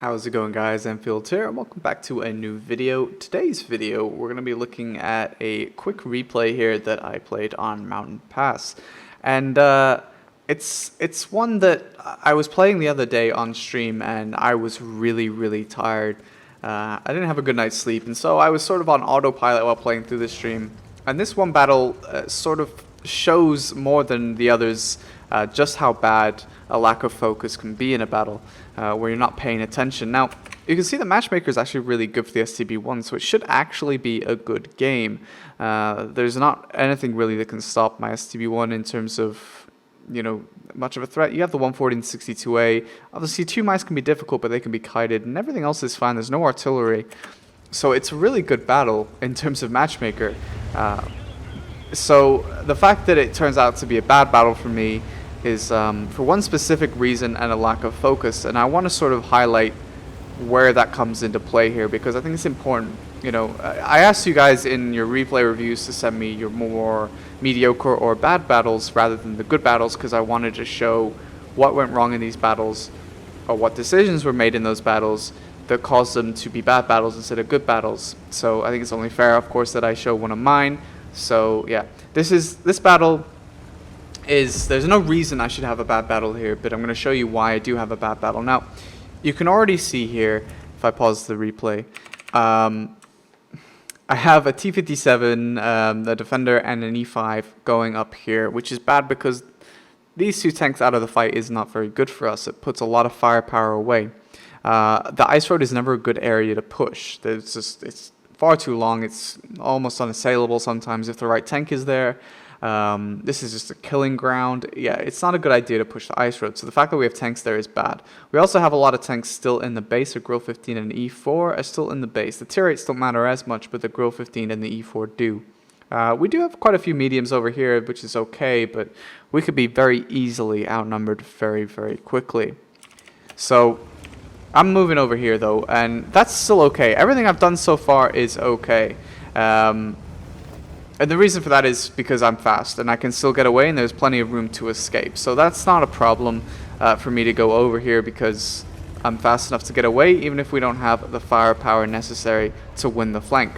How's it going, guys? Anfield here, and welcome back to a new video. Today's video, we're going to be looking at a quick replay here that I played on Mountain Pass. And it's one that I was playing the other day on stream, and I was really tired. I didn't have a good night's sleep, and so I was sort of on autopilot while playing through the stream. And this one battle sort of shows more than the others just how bad a lack of focus can be in a battle where you're not paying attention. Now, you can see the matchmaker is actually really good for the STB1, so it should actually be a good game. There's not anything really that can stop my STB1 in terms of, much of a threat. You have the 140 and 62A. Obviously, 2 mice can be difficult, but they can be kited, and everything else is fine. There's no artillery. So it's a really good battle in terms of matchmaker. So the fact that it turns out to be a bad battle for me is for one specific reason and a lack of focus, and I want to sort of highlight where that comes into play here because I think it's important. I asked you guys in your replay reviews to send me your more mediocre or bad battles rather than the good battles because I wanted to show what went wrong in these battles or what decisions were made in those battles that caused them to be bad battles instead of good battles. So I think it's only fair, of course, that I show one of mine. So yeah, this battle is, there's no reason I should have a bad battle here, but I'm going to show you why I do have a bad battle. Now, you can already see here, if I pause the replay, I have a T-57, the Defender, and an E5 going up here, which is bad because these 2 tanks out of the fight is not very good for us. It puts a lot of firepower away. The ice road is never a good area to push. It's far too long. It's almost unassailable sometimes if the right tank is there. This is just a killing ground. Yeah, it's not a good idea to push the ice road. So the fact that we have tanks there is bad. We also have a lot of tanks still in the base. The Grill 15 and E4 are still in the base. The tier 8s don't matter as much, but the Grill 15 and the E4 do. We do have quite a few mediums over here, which is okay, but we could be very easily outnumbered very quickly. So I'm moving over here though, and that's still okay. Everything I've done so far is okay. And the reason for that is because I'm fast and I can still get away and there's plenty of room to escape. So that's not a problem for me to go over here because I'm fast enough to get away even if we don't have the firepower necessary to win the flank.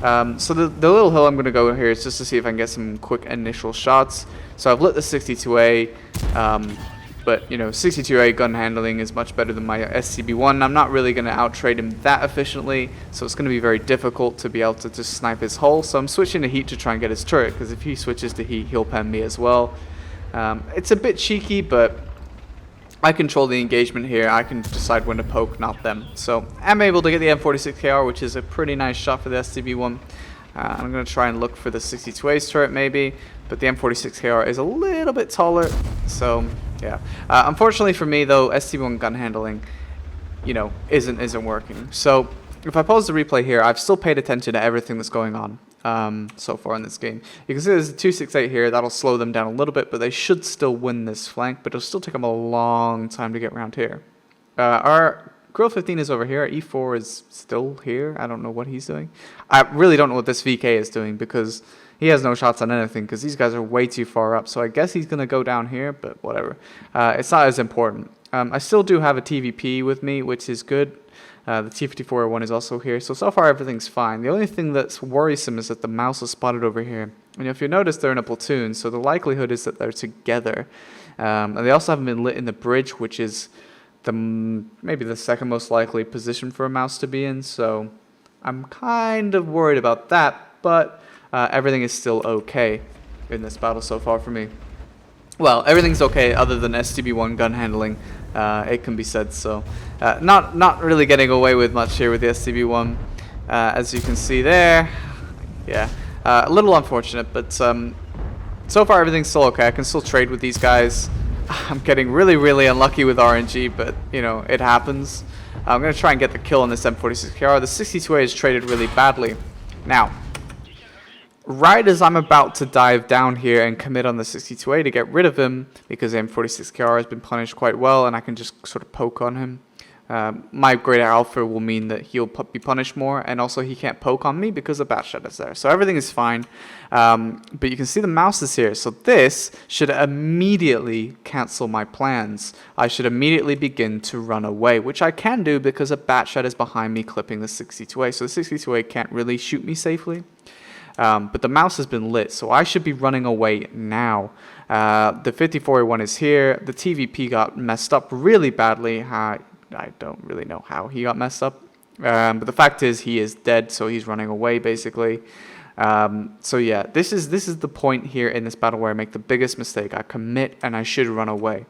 So the little hill I'm going to go here is just to see if I can get some quick initial shots. So I've lit the 62A, but 62A gun handling is much better than my SCB1. I'm not really going to outtrade him that efficiently, so it's going to be very difficult to be able to just snipe his hull. So I'm switching to heat to try and get his turret, because if he switches to heat, he'll pen me as well. It's a bit cheeky, but I control the engagement here. I can decide when to poke, not them. So I'm able to get the M46KR, which is a pretty nice shot for the SCB1. I'm going to try and look for the 62A's turret maybe, but the M46KR is a little bit taller, so yeah. Unfortunately for me though, ST1 gun handling, isn't working. So if I pause the replay here, I've still paid attention to everything that's going on so far in this game. You can see there's a 268 here. That'll slow them down a little bit, but they should still win this flank, but it'll still take them a long time to get around here. Our Grill 15 is over here. E4 is still here. I don't know what he's doing. I really don't know what this VK is doing because he has no shots on anything because these guys are way too far up. So I guess he's going to go down here, but whatever. It's not as important. I still do have a TVP with me, which is good. The T-54 is also here. So far everything's fine. The only thing that's worrisome is that the mouse is spotted over here. And if you notice, they're in a platoon, so the likelihood is that they're together. And they also haven't been lit in the bridge, which is maybe the second most likely position for a mouse to be in. So I'm kind of worried about that, but everything is still okay in this battle so far for me. Well, everything's okay other than STB1 gun handling, it can be said. So not really getting away with much here with the STB1, as you can see there. Yeah, a little unfortunate, but so far everything's still okay. I can still trade with these guys. I'm getting really unlucky with RNG, but it happens. I'm going to try and get the kill on this M46KR. The 62A is traded really badly. Now, right as I'm about to dive down here and commit on the 62A to get rid of him, because the M46KR has been punished quite well and I can just sort of poke on him, My greater alpha will mean that he'll be punished more, and also he can't poke on me because the bat shot is there. So everything is fine. But you can see the mouse is here. So this should immediately cancel my plans. I should immediately begin to run away, which I can do because a bat shot is behind me clipping the 62A. So the 62A can't really shoot me safely. But the mouse has been lit, so I should be running away now. The 54A1 is here. The TVP got messed up really badly. I don't really know how he got messed up. But the fact is he is dead, so he's running away basically. So yeah, this is the point here in this battle where I make the biggest mistake. I commit and I should run away.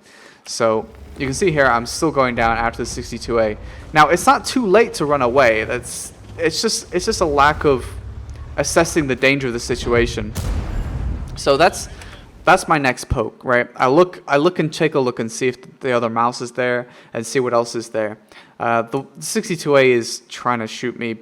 So you can see here I'm still going down after the 62A. Now it's not too late to run away. It's just a lack of assessing the danger of the situation. So that's my next poke, right? I look and take a look and see if the other mouse is there and see what else is there. The 62A is trying to shoot me.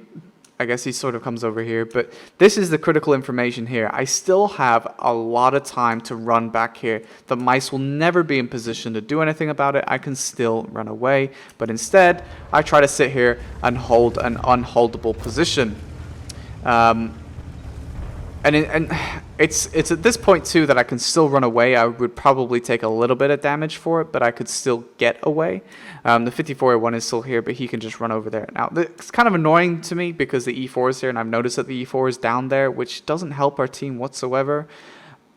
I guess he sort of comes over here, but this is the critical information here. I still have a lot of time to run back here. The mice will never be in position to do anything about it. I can still run away, but instead I try to sit here and hold an unholdable position. And it's at this point too that I can still run away. I would probably take a little bit of damage for it, but I could still get away. The 54A1 is still here, but he can just run over there. Now, it's kind of annoying to me because the E4 is here, and I've noticed that the E4 is down there, which doesn't help our team whatsoever.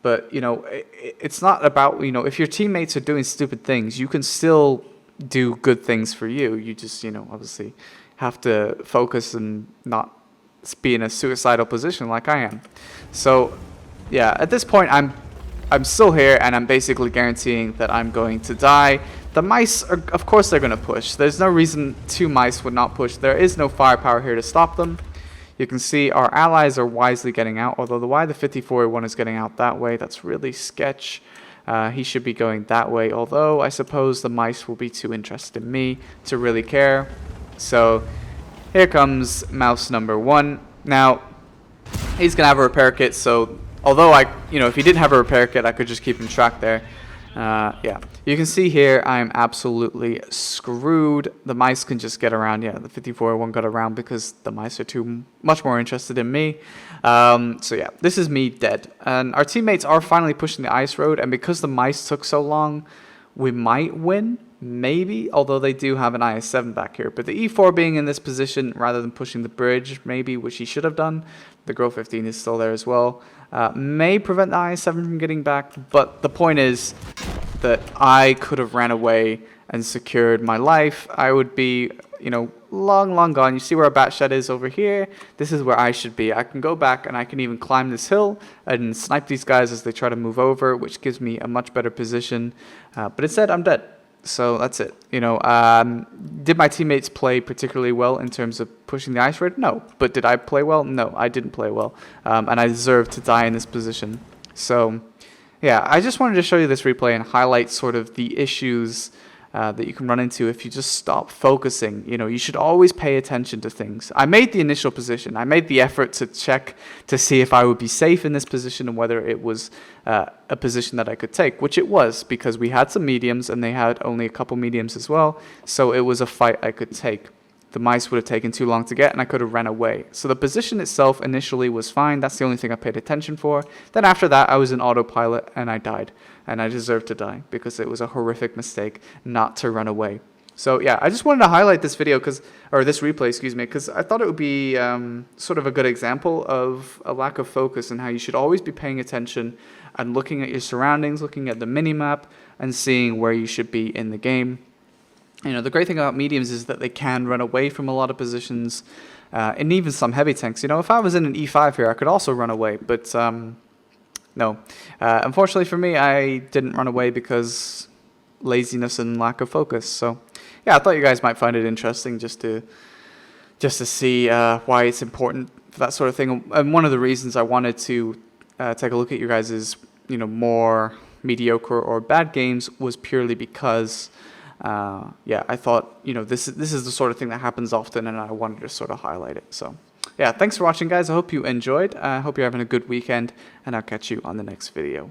But, you know, it's not about, you know, if your teammates are doing stupid things, you can still do good things for you. You just, you know, obviously have to focus and not be in a suicidal position like I am. So yeah, at this point I'm still here, and I'm basically guaranteeing that I'm going to die. The mice are, of course they're going to push. There's no reason two mice would not push. There is no firepower here to stop them. You can see our allies are wisely getting out, although the 54A1 is getting out that way. That's really sketch. He should be going that way, although I suppose the mice will be too interested in me to really care. So here comes mouse number 1. Now, he's going to have a repair kit, so although if he didn't have a repair kit, I could just keep him tracked there. Yeah, you can see here I'm absolutely screwed. The mice can just get around. Yeah, the 54A1 got around because the mice are too much more interested in me. So yeah, this is me dead. And our teammates are finally pushing the ice road, and because the mice took so long, we might win. Maybe, although they do have an IS-7 back here. But the E4 being in this position rather than pushing the bridge, maybe, which he should have done. The Grove 15 is still there as well. May prevent the IS-7 from getting back. But the point is that I could have ran away and secured my life. I would be, you know, long gone. You see where our bat shed is over here? This is where I should be. I can go back and I can even climb this hill and snipe these guys as they try to move over, which gives me a much better position. But instead, I'm dead. So that's it. You know, did my teammates play particularly well in terms of pushing the ice road? No. But did I play well? No, I didn't play well. And I deserve to die in this position. So, yeah, I just wanted to show you this replay and highlight sort of the issues that you can run into if you just stop focusing. You know, you should always pay attention to things. I made the initial position. I made the effort to check to see if I would be safe in this position and whether it was a position that I could take, which it was, because we had some mediums and they had only a couple mediums as well. So it was a fight I could take. The mice would have taken too long to get, and I could have ran away. So the position itself initially was fine. That's the only thing I paid attention for. Then after that, I was in autopilot, and I died. And I deserved to die, because it was a horrific mistake not to run away. So yeah, I just wanted to highlight this video, or this replay, excuse me, because I thought it would be sort of a good example of a lack of focus and how you should always be paying attention and looking at your surroundings, looking at the mini-map, and seeing where you should be in the game. You know, the great thing about mediums is that they can run away from a lot of positions, and even some heavy tanks. You know, if I was in an E5 here, I could also run away, but no. Unfortunately for me, I didn't run away because laziness and lack of focus. So, yeah, I thought you guys might find it interesting just to see why it's important for that sort of thing. And one of the reasons I wanted to take a look at you guys' more mediocre or bad games was purely because I thought, this is the sort of thing that happens often, and I wanted to sort of highlight it. So, yeah, thanks for watching, guys. I hope you enjoyed. I hope you're having a good weekend, and I'll catch you on the next video.